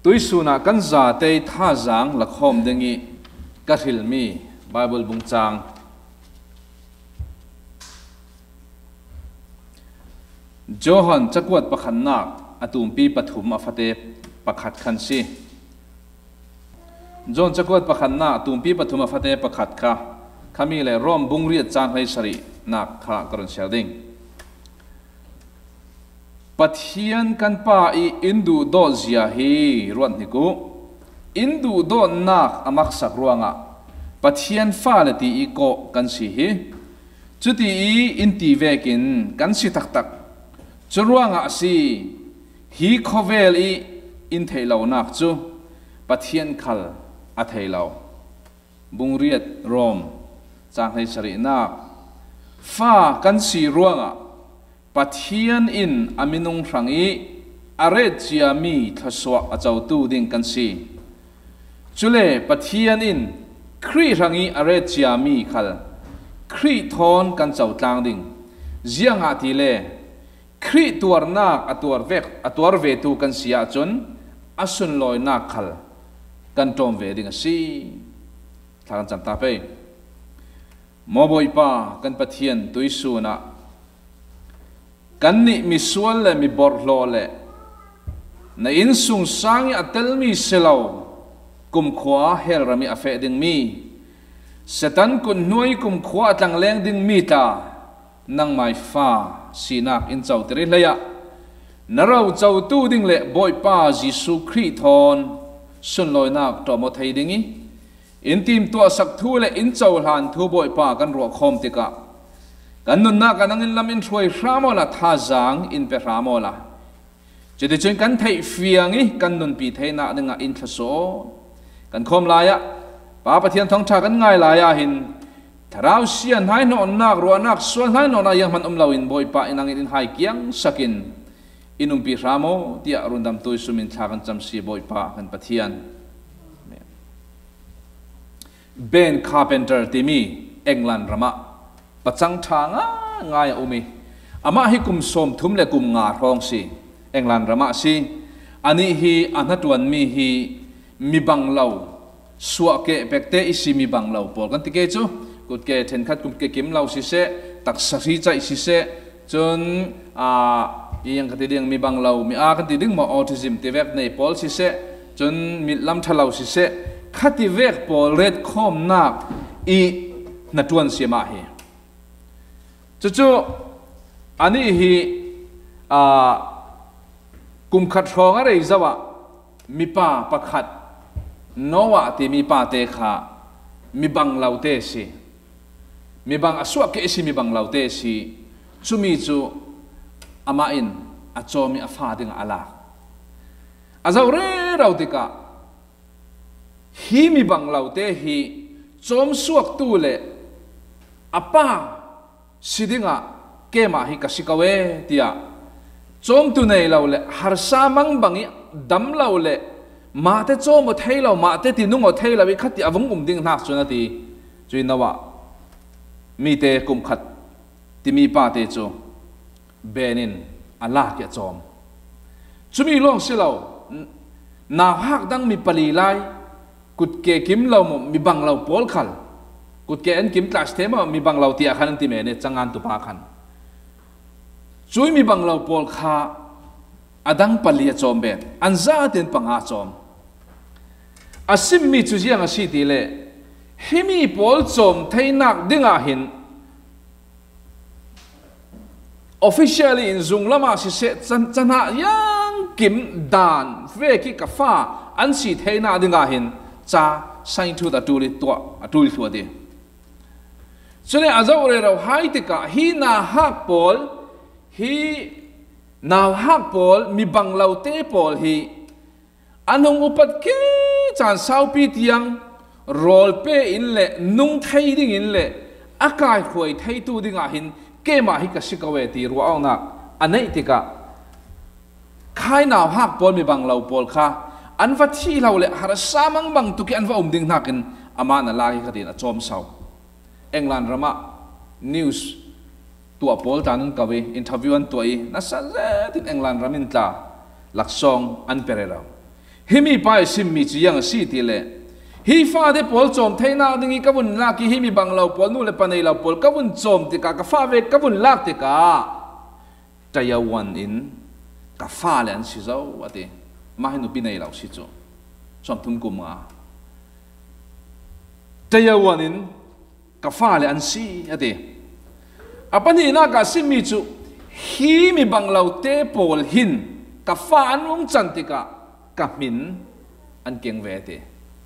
tui suna kan za te tha zang lakhom dengi ka hilmi Bible bung chang Johan chakwat pakhannak atumpi pathum afate pakhat khansi John chakwat pakhanna atumpi pathum afate pakhat kha khami le rom bungri chang hai sari nak kha karon sharding Pathian kan pa I indu do zia hi ruan niku indu do nak amak sak ruanga Pathian fa le ti I ko kan si hi chuti I inti vekin kan si tak tak churuanga si hi khovel I in theilo nak chu Pathian khal a theilo bungriat rom chang hai sari nak fa kan si ruanga Pathian in aminung rangi aret chiami thaswa achau tu ding kan si chule Pathian in kri rangi aret chiami khal kri thon kan chau tlang ding zianga ti le kri tuar nak atuar ve tu kan sia chun asun loi nak khal kan tom ve ding si thang cham ta pe moboi pa kan Pathian tuisu na kan ni mi sual le mi bor lo le na in sung sang atel mi selo kum khwa hel rami afe ding mi setan kun nuai kum khwa tlang leng ding mi ta nang mai fa sinak in chau tere leya narau chau tu ding le boy pa Jesu Christ thon sun loi nak to mo thei dingi in tim to sak thu le in chau han thu boy pa kan ro khom tika kan nun na kan angin lam in throi ramola tha zang in pe ramola chete chen kan thei fiangi kan nun pi thei na nga in thaso kan khom la ya pa Pathian thong tha kan ngai la ya hin tharau sian hai no nak ro nak sual hai no na yang man lawin boy pa inang in hai kiang sakin inum pi ramo tia rundam tu sumin thakan cham si boy pa kan Pathian Ben Carpenter timi England rama pachang thanga ngai umi ama hi kum som thum le kum nga rong si England rama si ani hi anatuan mi hi mi banglau suwa ke pekte isi mi banglau pol kan tike chu kut ke then khat kum ke kim lau si se tak sari chai si se chun yang khati ding mi banglau mi a khati ding mo autism te vek nei pol si se chun mi lam thalau si se khati vek pol red khom nak I natuan siama hi chu ani hi kum khat rong a rei zawa mi pa pakhat nowa ti mi pa te kha mi banglau te si mi bang aswa ke si mi banglau te si chumi chu ama in a chomi a fa ding ala azau re rautika hi mi banglau te hi chom suak tu le apa sidinga kema hi kasikawe tia chom tu nei lo le har samang bangi dam lo le ma te chom mo thei lo ma te ti nung o thei lo wi khati avung ding nak chuna ti chui nawa mi te kum khat ti mi pa te chu benin ala ke chom chumi long silo na hak dang mi pali lai kut ke kim lo mo mi bang lo pol khal kut ke en kim class the mo mi bang lo ti a khan ti me ne changan tu pa khan chui mi bang lo pol kha adang pali a chom be an za ten panga chom asim mi chu jiang a si ti le himi pol chom theinak dinga hin officially in zung lama si se chana yang kim dan ve ki ka fa an si theina dinga hin cha sain thu da tu li tu de chune azau re ro hai te ka hi na hak pol hi naw hak pol mi banglau te pol hi anong upat ke chan sau pi tiang rol pe in le nung thai ding in le akai khoi thai tu dinga hin ke ma hi ka sikawe ti ru au na anei te ka khai naw hak pol mi banglau pol kha an va thi lau le har samang bang tu ki an va ding nakin ama na la hi khatin a chom sau England rama news tua pol tanun kawe interview an toi na sa tin England ramin ta laksong an perera himi pai sim mi chi yang si ti le hi fa de pol chom theina dingi kavun la ki himi banglo pol nu le panei la pol kavun chom ti ka fa ve kavun lak ti ka tayawan in ka fa le an si zo ati ma hinu pinei lau si chu som thum kum nga tayawan in ka fa le an si ati apani na ka sim mi chu hi mi banglo te pol hin ka fa anung chantika ka min an keng ve te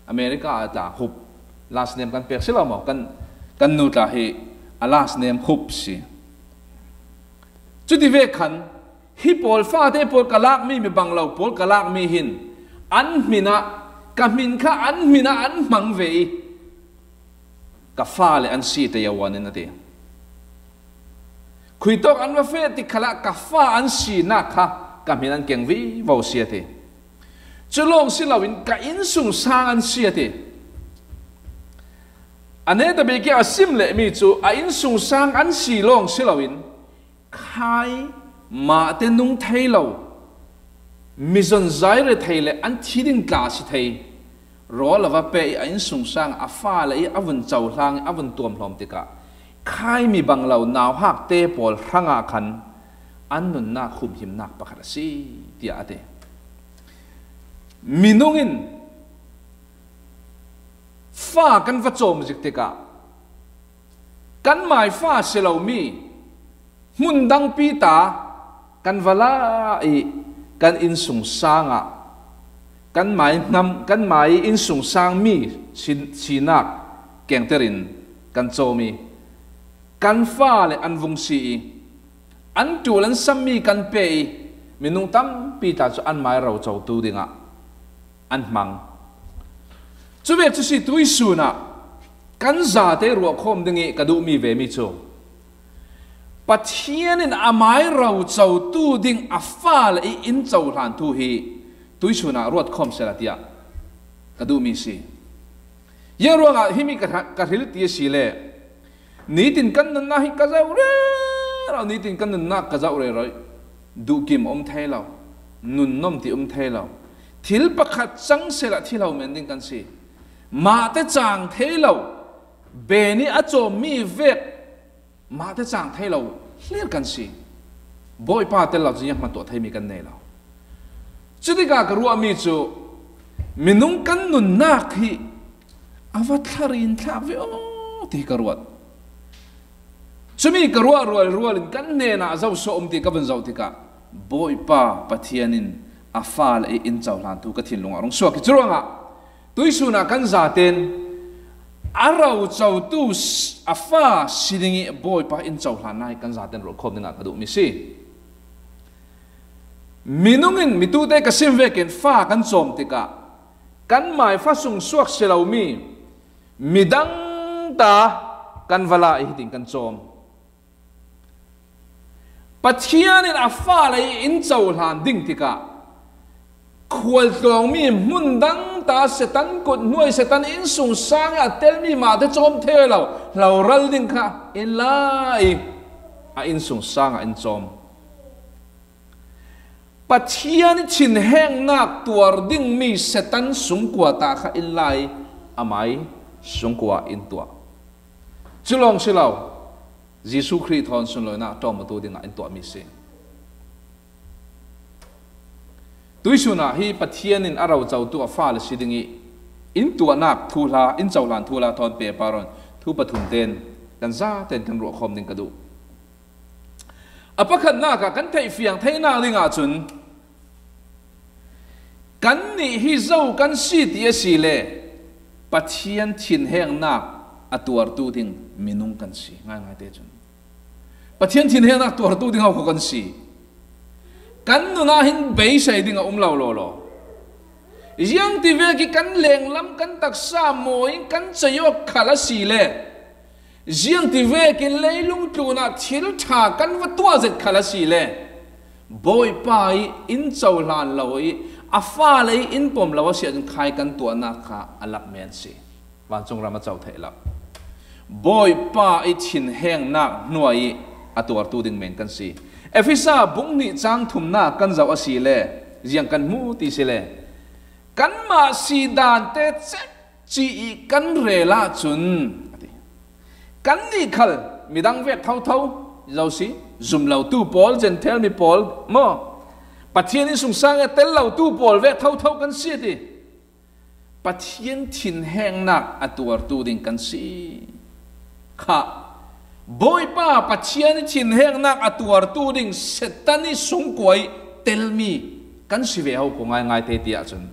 America ata hup last name kan pek sila mo kan nu ta hi a last name hup si chu di ve khan hi pol fa te pol kalak mi banglo pol kalak mi hin an mina ka min kha an mina an mang ve ka fa le an si te yawan in ate khuitok an wa fe ti khala ka fa an si na kha ka min an keng vi vo si ate chulong silawin ka insung sang an si ate ane ta be ke asim le mi chu a insung sang an si long silawin khai ma te nung thailo mizon zaire thaile an thiding ka si thai ro lawa pe a insung sang a fa le avun chau hlang avun tuam hlom tika khai mi banglo naw hak te pol ranga khan an nun na khum him nak pakhat si tia ate minungin fa kan va chom zik teka kan mai fa selo mi mundang pi ta kan vala i kan in sung sanga kan mai in sung sang mi sinak keng terin kan chomi kan fa le an vung si an tu lan sam mi kan pe minung tam pi ta chu an mai ro chau tu dinga an mang chu ve chu si tui su na kan za te ro khom dingi kadu mi ve mi chu pathian in amai ro chau tu ding afal i in chau hlan thu hi tui su na rot khom selatia kadu mi si ye ro nga himi ka hil ti si le ni tin kan na hi ka zau re ra ni tin kan na ka zau re roi du kim om thai lo nun nom ti thai lo thil pakhat chang sela thilo men ding kan si ma te chang thelo be ni a chom mi vek ma te chang thelo hlir kan si boy pa te lo jiang ma to thai mi kan nei lo chudi ka ruwa mi chu minung kan nun na khi awa tharin thak ve o ti ka ruwa chumi ka ruwa lin kan ne na zau so ti ka ban zau ti ka boy pa pathianin afal e in chau hlan tu ka thin lunga rong so ki chuanga tuisuna kan za ten arau chau tu afa sidingi boy pa in chau hlan nai kan za ten ro khom ninga ka du mi si minungin mitu te ka sim ve ken fa kan chom tika kan mai fa sung suak selo mi midang ta kan vala i hiting kan chom pathianin afa lai in chau hlan ding tika khwal tlong mi mundang ta setan kut nuai setan in sung sang a tel mi ma te chom thelo lo ral ding kha in lai a in sung sang a in chom pathian chin heng nak tuar ding mi setan sung kwa ta kha in lai amai sung kwa in tua chulong silau Jesu Christ thon sun lo na tom tu ding a in tua mi se tuisuna hi pathian in arau chau tu afal sidingi in tu nak thula in chaulan thula thon pe paron thu pathum ten kan za ten kan ro khom ding kadu apakhat na ka kan thai fiang thai na ringa chun kan ni hi zo kan si ti si le pathian thin heng na atuar tu ding minung kan si ngai te chun pathian thin heng na tuar tu ding ho kan si kan nu na hin bei sai ding a lo lo yang ti ve ki kan leng lam kan tak sa moi kan chayo khala si le yang ti ve ki leilung tu na thil tha kan wa tua zet khala si le boy pai in chau lan loi afa le in pom lawa si an khai kan tu na kha alak men si wan chung rama chau thai la boy pa i thin heng na nuai atuar tu ding men kan si efisa bung ni chang thum na kan zaw asi le jiang kan mu ti se le kan ma si dan te chi kan re la chun kan ni khal midang vek thau thau lo si zum lo tu pol jen tell me pol mo pathian in sung sang tel lo tu pol vek thau thau kan si ti pathian thin heng nak atuar tu ding kan si kha boy pa pathian thin heng nak atuar tu ding setani sung koi tell me kan si ve ho ko ngai ngai te tia chun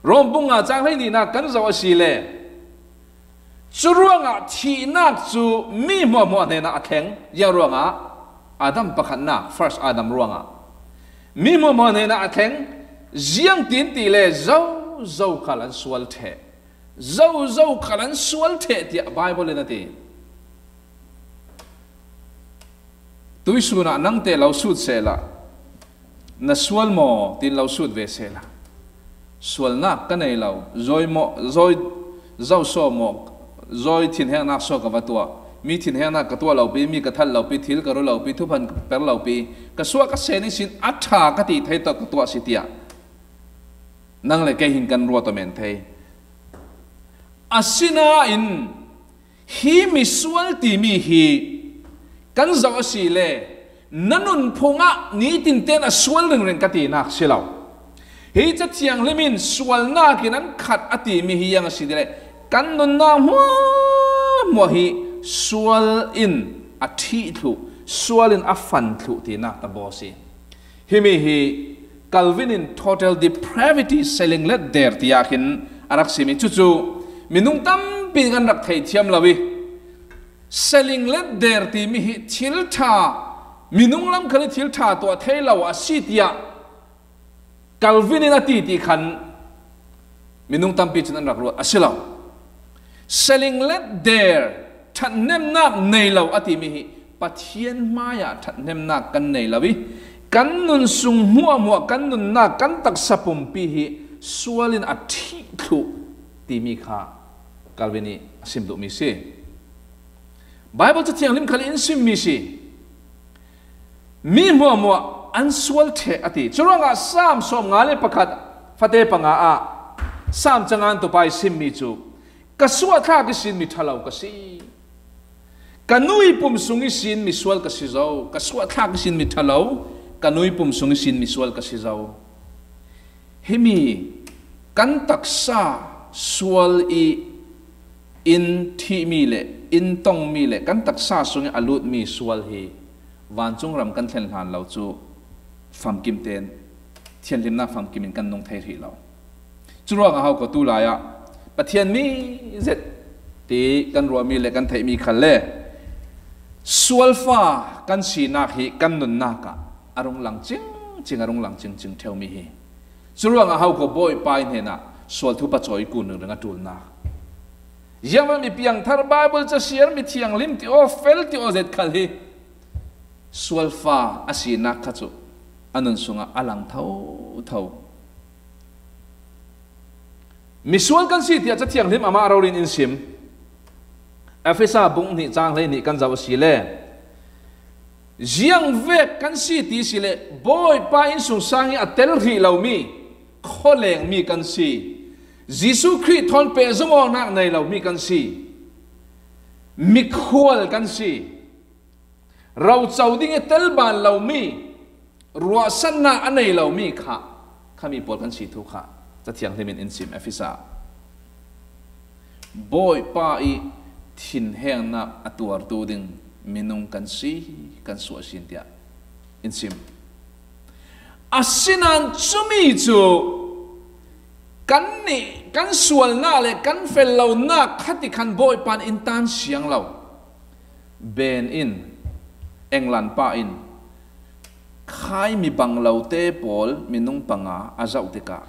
rom bunga chang lai ni na kan zo si le churuanga thi nak chu mi mo mo ne na kheng ya ruanga adam pakhat na first adam ruanga mi mo mo ne na kheng jiang tin ti le zo zo khalan sual the zo khalan sual the ti bible na ti tuisuna nang te lau sut se la na sual mo tin lau sut ve se la sual na ka nei lau zoi mo zoi zau so mo zoi thin heng nak so ka watua mi thin heng nak ka tua lau pi mi ka thal lau pi thil ka ro lau pi thu phan per lau pi ka suwa ka se ni sin atha ka ti thai to ka tua si tia nang le ke hin kan ro to men thei asina in hi mi sual ti mi hi kan zo si le nanun phunga ni tin ten a sual ring ka ti nak silau hi cha thiang lemin sual na kinan khat ati mi hi yang si dire kan nun na mo hi sual in a thi thu sual in a fan thu ti na ta bo si hi mi hi Calvin in total depravity selling let there ti yakin arak simi chu chu minung tam pi gan rak thei thiam lawi selling let there ti mi hi thil tha minung lam khali thil tha to thei law a si tia Calvin in ati ti khan minung tam pi chan rak ro asilaw selling let there that nem nak nei law ati mi hi pathian maya that nem nak kan nei lawi kan nun sung mua kan nun na kan tak sapum pi hi sualin a thi thu ti mi kha Calvini sim du mi si Bible cha thiang lim khali in sim mi si mi mua an sual the ati churanga sam som ngale pakhat fate panga a sam changan to pai sim mi chu ka suwa tha ki sin mi thalau ka si kanui pum sungi sin mi sual ka si zo ka suwa tha ki sin mi thalau kanui pum sungi sin mi sual ka si zo hemi kan taksa sual i in thi mi le in tong mi le kan taksa sungi alut mi sual hi van chung ram kan thlen han lo chu fam kim ten thian lim na fam kim in kan nong thai ri lo churuang a hau ko tu la ya pathian mi zet ti kan ro mi le kan thai mi khal le sual fa kan si na hi kan nun na ka arung lang ching arung lang ching theu mi hi churuang a hau ko boy pai ne na sual thu pa choi ku nu nga tul na yama mi piang thar bible cha share mi thiang lim ti o fel ti o zet khal hi sual fa asina kha chu anun sunga alang thau mi sual kan si tia cha thiang lim ama rorin in sim afisa bung ni chang le ni kan jaw si le jiang ve kan si ti si le boy pa in sung sangi atel ri lo mi kholeng mi kan si Jisu Christ thon pe zomo nak nei lo mi kan si mi khol kan si rau chau ding tel ban lo mi ruwa san na anei lo mi kha khami pol kan si thu kha cha thiang lemin in sim afisa boy pa i thin heng na atuar tu ding minung kan si kan su sin tia in sim asinan chumi chu kan ni kan sual na le kan fel lo na khati khan boy pan in tan siang lo ben in England pa in khai mi bang lo te pol minung panga azau te ka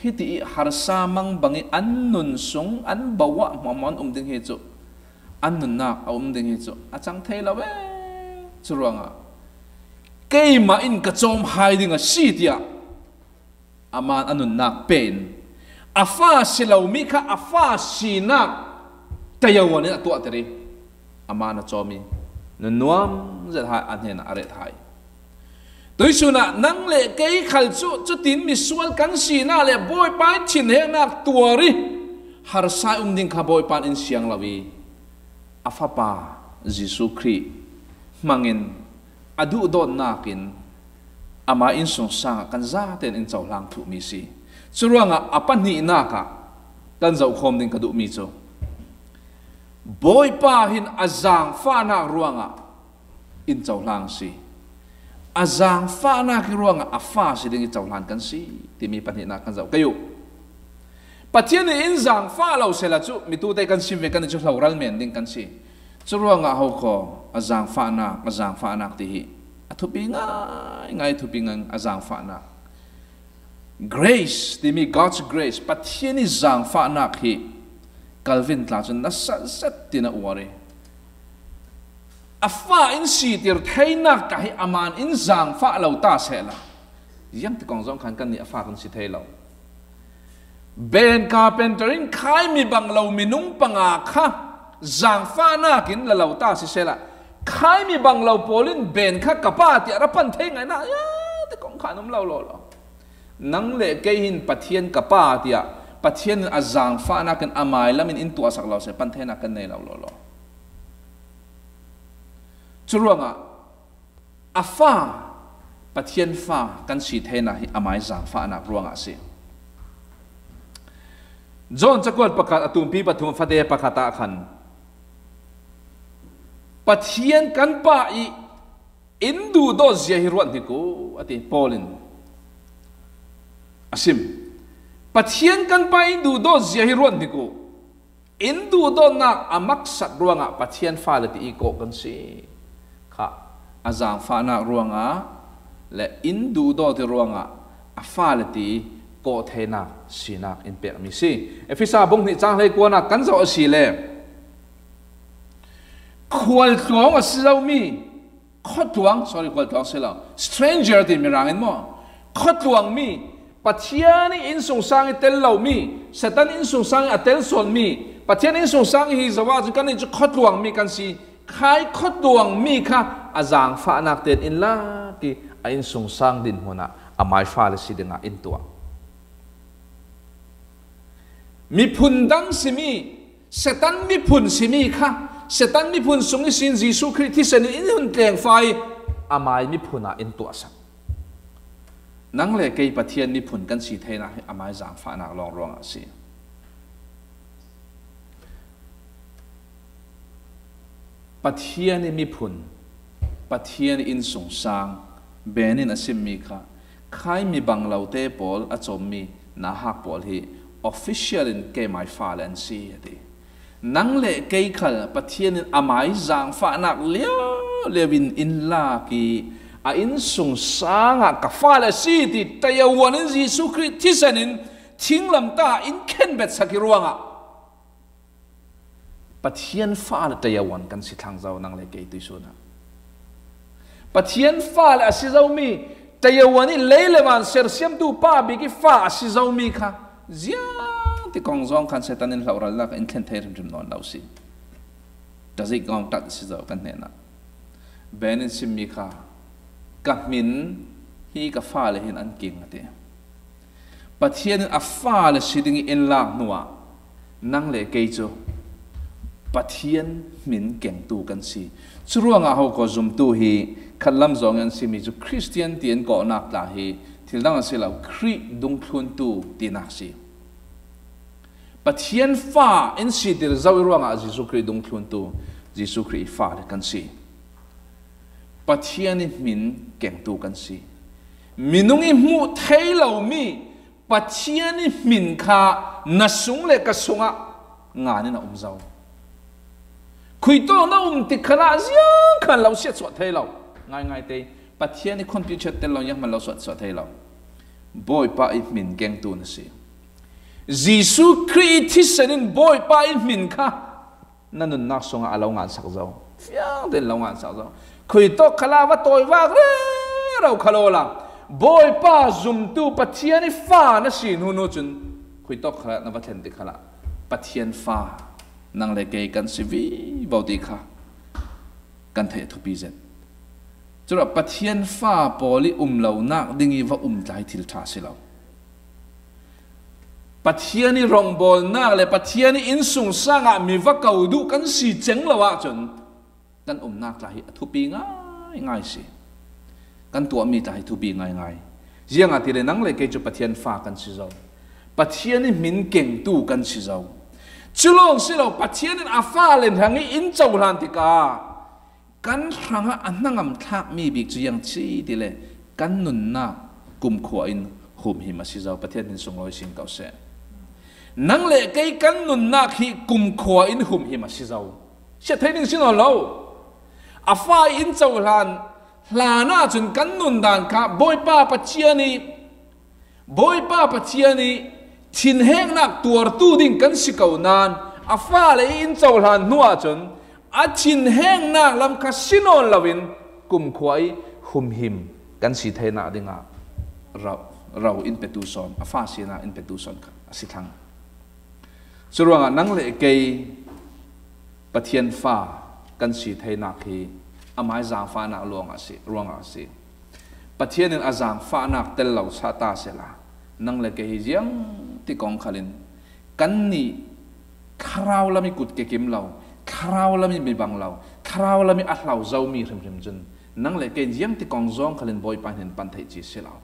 hiti har samang bangi annun sung an bawa mamon ding he chu annun na ding he chu achang thei lawe churuanga keima in ka chom hiding a sitia aman anun nak pen afa silau mi kha afa sinak tayawan na tu atri amana chomi nuam zat ha anhen are thai ตัวสุนัขนั่งเละเกยขัลจุดตินมิสวลกันสีน่าเละบอยปานชินเฮนักตัวริฮาร์ไซดิ่งข้าบอยปานอินเสียงลาวีอาฟาปายิสุครีมังอินอดูโดนนักินอามาอินสงสารกันซาเตนอินเจ้าหลังถูกมิสีสุรวงอ่ะอปันนี่นักกันเจ้าคมดิ่งกระดูมิโจบอยปาหินอาจางฟ้านักรวงอ่ะอินเจ้าหลังสีอาจางฟ้านักรวงอ่ะอาฟ้าสิดิ่งเจ้าหลังกันสีที่มีปันนี่นักกันเจ้าก็อยู่ปัจจัยนี้อินจางฟ้าเราเสละจุมีตัวเด็กกันสิเวกันจุเรารัลเมนดิ่งกันสีสุรวงอ่ะเขาขออาจางฟ้านักที่ทุบง่ายทุบง่ายอาจารย์ฟ้านัก grace ที่มี God's grace ปัจจัยนี้จางฟ้านักที่กัลวินตลาดจนนัสสัตตินาอวารีอาฟ้าอินสีติร์ไทยนักที่อามันอินจางฟ้าเราตาเสละยังที่กองจงขันกันนี่อาฟ้ากันสิไทยเราเบนคาร์เพนเตอร์อินขายมีบังเรามีนุ่งปังอาค่ะจางฟ้านักินเราตาสิเสละใครมีบางเราโพลินเบนข้ากป้าที่รับพันเทงไงนะแต่ของข้านุ่มเราหล่อนังเละเกยินปะเทียนกับป้าที่ปะเทียนอาจางฟ้านักันอามายแล้วมันอินตัวสักเราเสียพันเทนักันในเราหล่อจุดรวงอาฟ้าปะเทียนฟ้ากันสีเทนะอามายจางฟ้านักรวงสิจอนจะกวดประกาศตุมพีปฐุมฟาเดประกาศตะขันปัจจัยกันป้าอินดูโดเซียฮิรวันที่กูอติพอลินอาซิมปัจจัยกันป้าอินดูโดเซียฮิรวันที่กูอินดูโดนักอามักสัตรวงปัจจัยฟ้าเลติอีโกกันสิค่ะอาจารย์ฟ้านักรวงและอินดูโดที่รวงอาฟ้าเลติโกเทนักสีนักอินเปรมิสิเอฟิซาบงที่จ้างเลยกวนกันจะเอาสีเล่ควรตัวงสิเรามีขดตัวง sorry ควรตัวงสิเรา stranger ที่มีร่างอินมั้งขดตัวงมีปัจจัยนี้อินสงสารเตลเรามีเสตันอินสงสารเตลส่วนมีปัจจัยนี้อินสงสารฮิจาวาจึงกันนี่จะขดตัวงมีกันสิใครขดตัวงมีค่ะอาจารย์ฟ้านักเตนอินลาที่อินสงสารดินหัวน่ะอาไม่ฟ้าเลยสิเดงอินตัวมีพุนดังสิมีเสตันมีพุนสิมีค่ะเสตันมีพุนสงฆ์สินยิสุคริสต์ที่เสนอินหุนเตงไฟอามายมีพุนอินตัวสักนังเล่เกย์ปะเทียนมีพุนกันสีเทนะอามายจางฟ้านักลองร้องสิปะเทียนมีพุนปะเทียนอินสงสารเบนินอสิมมีค่ะใครมีบังเราเตปอลอจอมมีนาฮักปอลฮีofficial in ke mai fa len si ati nang le ke khal pathian in amai jang fa nak lewin in la ki a in sung sanga ka fa la si ti tayawan in jesu christ thisanin thinglam ta in khen bet sakiruanga pathian fa la tayawan kan si thang zau nang le ke tu su na pathian fa la si zau mi tayawan in leilewan ser siam tu pa bi ki fa si zau mi kha ziangที่กองจองคันเซตันนินเราละอินเทนเทอร์ริมนอนเราสิจะสิกองตัดสิเจ้ากันเนี่ยนะเบนินซิมิค่ะกับมินฮีกับฟ้าเลยเห็นอันกิ่งอะไรปัจจัยนึงอัฟฟ้าเลยสิดิ่งอินลางนัวนั่งเลยเกยโจปัจจัยมินเก่งตูกันสิช่วงเขาก็จุ่มตูฮีขันลำจองกันสิมีจุคริสเตียนเตียนก่อนักลาฮีที่นั่งสิเราคริดุงพลุนตูตีนักสิปัจจัยฟ้าอินสิเดอร์เจ้าอีรวงอาจิสุคริดุงพลุนตูจิสุคริฟ้าเลยกันสิปัจจัยนี้มินเก่งตูกันสิมินุงอิมูเทยเหล่ามีปัจจัยนี้มินข้านัสสุงเลกัสสุงะงานนี้นะเจ้าคุยโตน่าติดขนาดเสียงขันเราเสียสวดเทยเราง่ายๆเตยปัจจัยนี้คอมพิวเตอร์เตลเรายังมันเราสวดเทยเราบ่อยป้าอิมินเก่งตูนั่นสิยิสุคริสต์ที่เสนินบ่อยป้าอิมินค่ะนั่นนุ่นนักสงฆ์อาเรางานสักเจ้าเฟี้ยงเดินเรางานสักเจ้าคุยโตขลาว่าตัวว่าเราขลอละบ่อยป้าจุ่มตูปัจจัยนี้ฟ้านั่นสินู่นจุนคุยโตขลานับว่าเทนติขลาปัจจัยฟ้านั่งเลยเกยกันสิวีบอดีค่ะกันเททุปีเจ็ด จุดปัทยันฟ้าปอลิเหล่านักดิ่งว่าใจทิลท่าสิเราปัทยันนี่รองบอลนักเลยปัทยันนี่อินสุงสร้างมีว่าเก่าดูกันสีเจ๋งละวะจนกันนักลายทุบีง่ายสิกันตัวมีลายทุบีง่ายเยี่ยงอาทิตย์นั่งเลยเกี่ยวปัทยันฟ้ากันสิเราปัทยันนี่มินเก่งตู้กันสิเราจุลงสิเราปัทยันนี่อาฟ้าเล่นทางนี้อินเจ้าหลานติกากันทางอันนั่งอันทักมีบิกจียังชีดีเลยกันนุนนักกุมขวอินหุมหิมาสิเราปัทยันนี่ส่งลอยสิงเก่าเสนั่งเลยเกี่ยกันนุนนักที่กุมขวอินหุมหิมาสิเราเชื่อเทนิงสินอเราอาฟ้าอินเจ้าหลานลาหน้าจนกันนุนด่านข้าบอยป้าปัจเจียนี่ทินแห้งนักตัวตู้ดิ่งกันสิเก่านานอาฟ้าเลยอินเจ้าหลานนัวจนอาทินแห้งนักลำคาสิโนลวินกุมขวายหุมหิมกันสิเทน่าดิ่งเราอินเปตูซอนอาฟ้าสินาอินเปตูซอนสิทังส่วนนั่งเลยเกี่ยปัทยันฟ้ากันสิเทน่าคืออามาจางฟ้านักรวงอาศิปัทยันนี่อาจางฟ้านักเตลเหล่าชาตาเสละนั่งเลยเกี่ยยังที่กองขลินกันนี่คราวละมีกุดเกี่ยมเราคราวละมีบังเราคราวละมีอัดเราเจ้ามีริมจนนั่งเลยเกี่ยยังที่กองจองขลินบอยปานเห็นปันไทยจีเสละ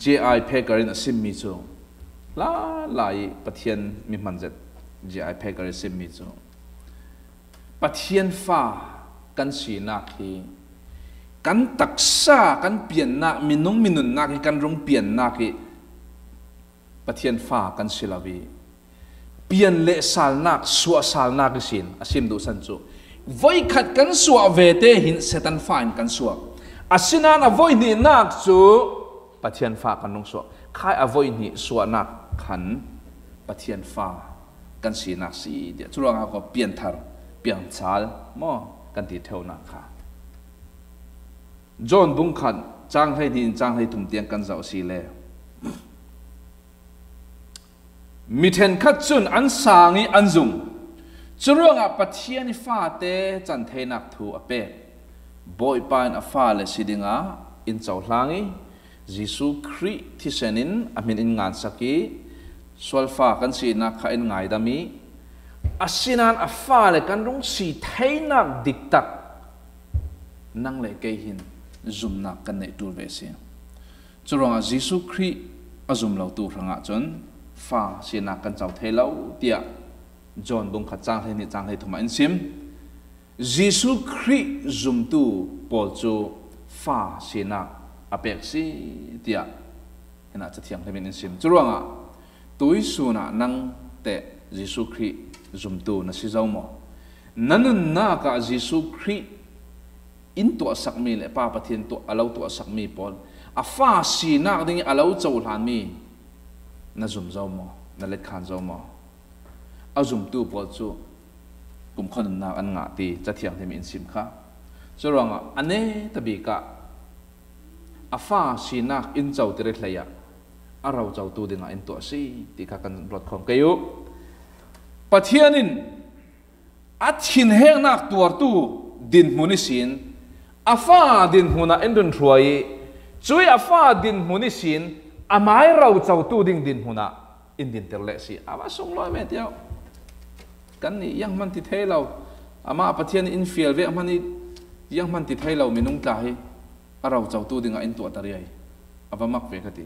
J.I. เพกรินสิมมิจูลายปัทยันมีมันเจ็ด J.I. เพกรินสิมมิจูปัทยันฟ้ากันสีนักที่กันตักษากันเปลี่ยนนักมินุนนักกันรงเปลี่ยนนักปัทยันฟ้ากันสิลาวีเปลี่ยนเละสาลนักสัวสาลนักสินอาศิมดูสันจูไว้ขัดกันสัวเวเตหินเซตันฟ้ากันสัวอาศินันอวัยนี่นักจูปัทยันฟ้ากันนงสัวใครอวัยนี่สัวนักขันปัทยันฟ้ากันสีนักสีเดียจุลงาก็เปลี่ยนทาร์เปลี่ยนชาลมอกันติเท่านักค่ะจอนบุงขันจางให้ดินจางให้ทุ่มเตียงกันเจ้าสีเล่มิเทนคัดจุนอันสางีอันซุงจุลงาปัทยันฟ้าเตจันเทนักทูอเปบอยปานอฟ้าเลสิดิงาอินเจ้าหลังยิสุคริที่เซนินอามินอินงานสักีสวลฟ้ากันสีนักข้าอินไงดามีอาศินันอฟ้าเลยกันรงสีเทนักดิกตักนั่งเลยเกหินซุมนักกันในตัวเวสีจุลงายิสุคริอาซุมเราตัวรังอาจนฟ้าสีนักกันเจ้าเทเลาเตียจอนบุงขัดจางให้นิจางให้ทุมาอินซิมยิสุคริซุมตูปอลจูฟ้าสีนักอเปกซีเตียเห็นอาจจะเทียงให้เป็นอินซิมจุลงาตัวอิสุนันั่งเตยิสุคริซุมตูนัสิเจ้าหมอนั่นน่ากะยิสุคริอินตัวสักมีเลยป้าปะเทียนตัวอาเลาตัวสักมีปอนอาฟ้าสีนักดิ่งอาเลาเจ้าหลานมีนั่นซุมเจ้าหมอนั่นเล็กขันเจ้าหมอเอาซุมตูปอจูกุมคนนักอันงาตีจะเทียงให้มีอินซิมค่ะจุลงาอันนี้ตบีกะอาฟ้าสีนักอินเจ้าติเรกเลยอะอาเราเจ้าตูดิ่งอินตัวสีที่ข้ากันรถของเกยุปัทยันินอัดหินแห้งนักตัวตู้ดินมุนิสินอาฟ้าดินมุนาอินดุนรวยช่วยอาฟ้าดินมุนิสินอาไม้เราเจ้าตู้ดินมุนาอินดินเตอร์เลสีอาว่าส่งลอยเมตรกันนี่ยังมันติดให้เราอามาปัทยันอินฟิลเวมันนี่ยังมันติดให้เราไม่นุ่งตายอาเราเจ้าตู้ดิ่งอินตัวตาเรียอาว่ามักเวกติ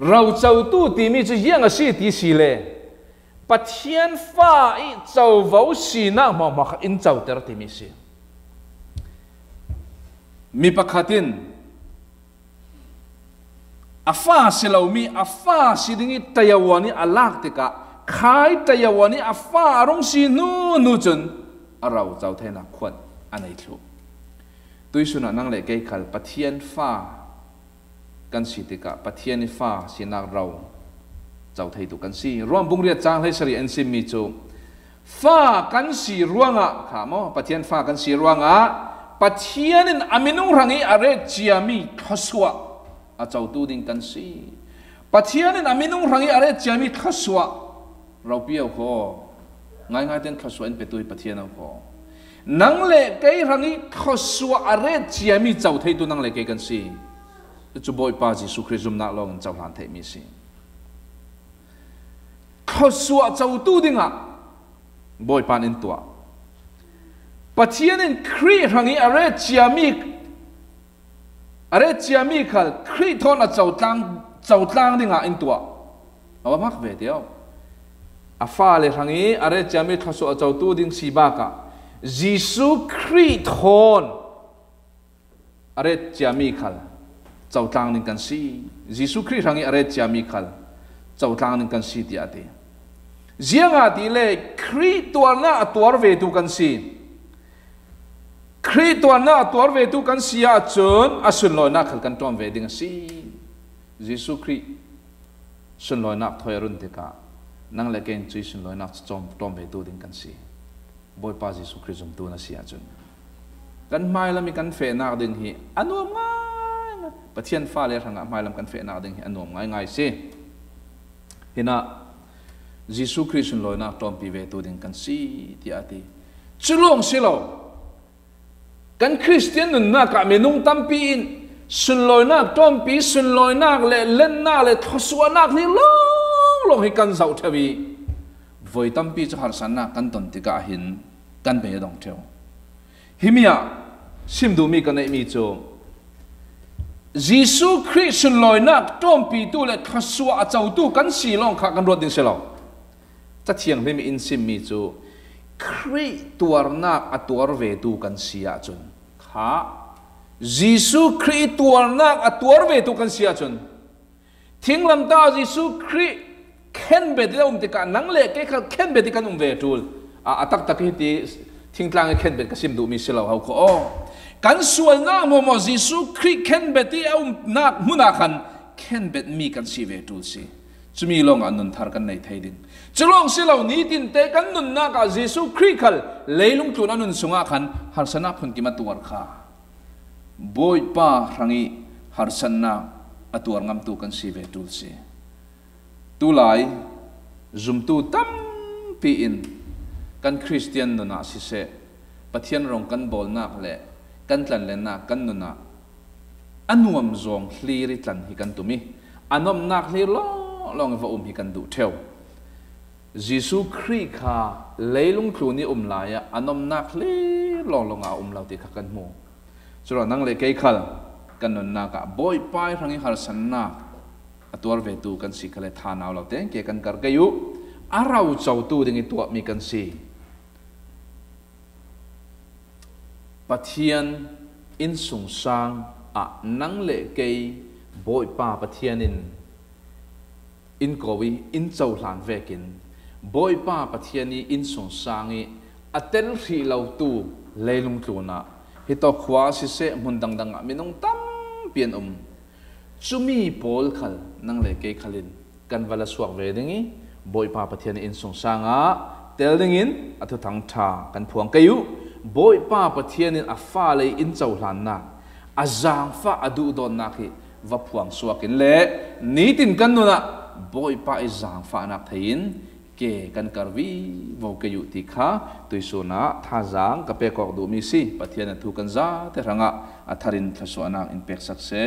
เราเจ้าตู้ตีมีจะยังอาศัยตีสิเลปัทยันฟ้าอีเจ้าว่าสีนักมาอินเจ้าเตอร์ตีมีสิมีปะขัดินอาฟ้าสิเรามีอาฟ้าสิดิ่งตะยวานีอาลักติกะขายตะยวานีอาฟ้ารงสีนูจนเราเจ้าเทนักขวัญอันไหนทุกตัวสุนัขนั่งเล็กไก่ขัลปัทยันฟ้ากันสิติกะปัทยันฟ้าสินักเราเจ้าไทยตุกันสิรวมบุงเรียจางให้สรีเอ็นซิมิจูฟ้ากันสิรวงอ่ะข้ามอปัทยันฟ้ากันสิรวงอ่ะปัทยันอามินุงรังอีอะไรจียามีทัศวะอาเจ้าตูดิงกันสิปัทยันอามินุงรังอีอะไรจียามีทัศวะเราเปียวของ่ายเต้นทัศวะอินเปตุยปัทยันเอาขอ nang le cái rangi khosua aret chiami chau thei tu nang le cái kan si chu boy pa Jesu Christ na long chau han thei mi si khosua chau tu dinga boy pan in tua pathian in kri rangi aret chiami khal kri thon a chau tlang dinga in tua awa mak ve dio afa le rangi aret chiami khosua chau tu ding si ba ka Jesu Christ thon aret chiami khal chau tlang ning kan si Jesu Christ rangi aret chiami khal chau tlang ning kan si ti ate zianga ti le Christ tuarna tuar ve tu kan si Christ tuarna tuar ve tu kan si a chun asun loi na khal kan tom ve ding si Jesu Christ sun loi nak thoi run te ka nang le ken chui sun loi nak tom ve tu ding kan si boy pa Jesu Christ tu na siya chun kan mai lam kan fe na ding hi anom ngai pathian fa le ranga mai lam kan fe na ding hi anom ngai se hina Jesu Christ loi na tom pi ve tu ding kan si ti ati chulong silo kan Christian nun na ka menung tampi in sun loi na tom pi sun loi na le len na le thoswa na ni long hi kan zau thawi voi tampi chu har san na kan ton ti ka hin kan be dong theo himia simdu mi kan mi chu Jesu Christ loi nak tom pi tu le khasua chau tu kan si long kha kan rod ding selo ta thiang hemi in sim mi chu Christ tuar nak atuar ve tu kan sia chun kha Jesu Christ tuar nak atuar ve tu kan sia chun thinglam ta Jesu Christ khen be de te ka nang le ke kha khen be ti kan ve tul atak tak hi ti thingtlang khen be ka sim du mi selo hau ko kan sual na mo Jesu Christ khen be ti nak muna khan khen be mi kan si ve tul si chumi long anun thar kan nei thai ding chulong silo ni tin te kan nun na ka Jesu Christ khal leilung tu anun sunga khan harsana phun ki matuar kha boy pa rangi harsana atuar ngam tu kan si ve tul si tu lai zum tu tam pi in kan Christian no na si se pathian rong kan bol na le kan tlan le na kan no na anuam zong hli ri tlan hi kan tumi anom nak hli long va hi kan du theo Jesu Christ kha leilung thlu ni la ya anom nak hli long a lau ti kha kan mu chura nang le ke khal kan non na ka boy pai rangi har san na atuar ve tu kan si khale tha naw lo te ke kan kar kayu arau chau tu ding tu mi kan si pathian in sung sang a nang le ke boy pa pathian in kowi in chau hlan vekin boy pa pathian ni in sung sang i atel ri lo tu leilung tluna hi to khwa si se mun dang dang minung tam pian chumi pol khal nang le ke khalin kan wala suak ve dingi boy pa pathian in sung sanga tel dingin athu thang tha kan phuang kayu boy pa pathian in afa le in chau hlan na azang fa adu don na khi va phuang suakin le ni tin kan nu na boy pa izang fa nak thein ke kan karvi vo kayu ti kha tuisuna thazang ka pe kok du mi si pathian thu kan za te ranga atharin thasu anak in pek sak se